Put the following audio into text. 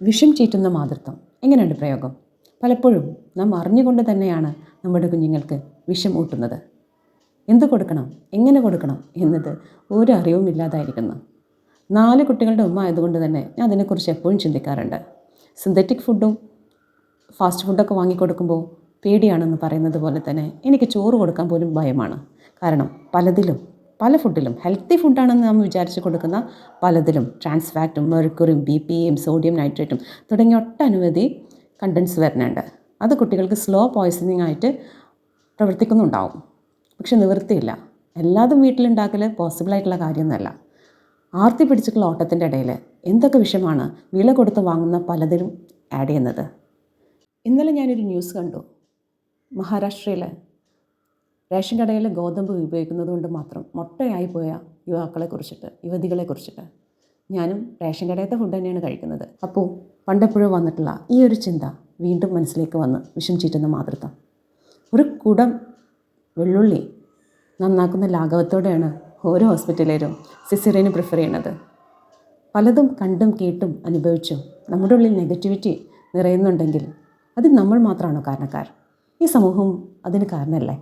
വിഷം ചീറ്റുന്ന മാതൃത്വം എങ്ങനെയുണ്ട് പ്രയോഗം? പലപ്പോഴും നാം അറിഞ്ഞുകൊണ്ട് തന്നെയാണ് നമ്മുടെ കുഞ്ഞുങ്ങൾക്ക് വിഷം ഊട്ടുന്നത്. എന്ത് കൊടുക്കണം, എങ്ങനെ കൊടുക്കണം എന്നത് ഒരു അറിവുമില്ലാതായിരിക്കുന്നു. 4 കുട്ടികളുടെ ഉമ്മ ആയതുകൊണ്ട് തന്നെ ഞാൻ അതിനെക്കുറിച്ച് എപ്പോഴും ചിന്തിക്കാറുണ്ട്. സിന്തറ്റിക് ഫുഡും ഫാസ്റ്റ് ഫുഡൊക്കെ വാങ്ങിക്കൊടുക്കുമ്പോൾ പേടിയാണെന്ന് പറയുന്നത് പോലെ തന്നെ എനിക്ക് ചോറ് കൊടുക്കാൻ പോലും ഭയമാണ്. കാരണം പല ഫുഡിലും ഹെൽത്തി ഫുഡാണെന്ന് നാം വിചാരിച്ച് കൊടുക്കുന്ന പലതിലും ട്രാൻസ് ഫാറ്റും മെർക്കുറിയും BPAയും സോഡിയം നൈട്രേറ്റും തുടങ്ങിയ ഒട്ടനവധി കണ്ടൻസ് വരുന്നുണ്ട്. അത് കുട്ടികൾക്ക് സ്ലോ പോയ്സണിങ് ആയിട്ട് പ്രവർത്തിക്കുന്നുണ്ടാവും. പക്ഷെ നിവൃത്തിയില്ല. എല്ലാതും വീട്ടിലുണ്ടാക്കൽ പോസിബിളായിട്ടുള്ള കാര്യമൊന്നുമല്ല. ആർത്തി പിടിച്ചിട്ടുള്ള ഓട്ടത്തിൻ്റെ ഇടയിൽ എന്തൊക്കെ വിഷമാണ് വില കൊടുത്ത് വാങ്ങുന്ന പലതിലും ആഡ് ചെയ്യുന്നത്. ഇന്നലെ ഞാനൊരു ന്യൂസ് കണ്ടു. മഹാരാഷ്ട്രയിൽ റേഷൻ കടയിൽ ഗോതമ്പ് ഉപയോഗിക്കുന്നത് കൊണ്ട് മാത്രം മൊട്ടയായി പോയ യുവതികളെ കുറിച്ചിട്ട്. ഞാനും റേഷൻ കടയത്തെ ഫുഡ് തന്നെയാണ് കഴിക്കുന്നത്. അപ്പോൾ പണ്ടെപ്പോഴും വന്നിട്ടുള്ള ഈ ഒരു ചിന്ത വീണ്ടും മനസ്സിലേക്ക് വന്ന് വിഷം ചീറ്റുന്ന മാതൃത്വം. ഒരു കുടം വെള്ളുള്ളി നന്നാക്കുന്ന ലാഘവത്തോടെയാണ് ഓരോ ഹോസ്പിറ്റലിലും സിസേറിയന് പ്രിഫർ ചെയ്യുന്നത്. പലതും കണ്ടും കേട്ടും അനുഭവിച്ചും നമ്മുടെ ഉള്ളിൽ നെഗറ്റിവിറ്റി നിറയുന്നുണ്ടെങ്കിൽ അത് നമ്മൾ മാത്രമാണോ കാരണക്കാർ? ഈ സമൂഹം അതിന് കാരണമല്ലേ?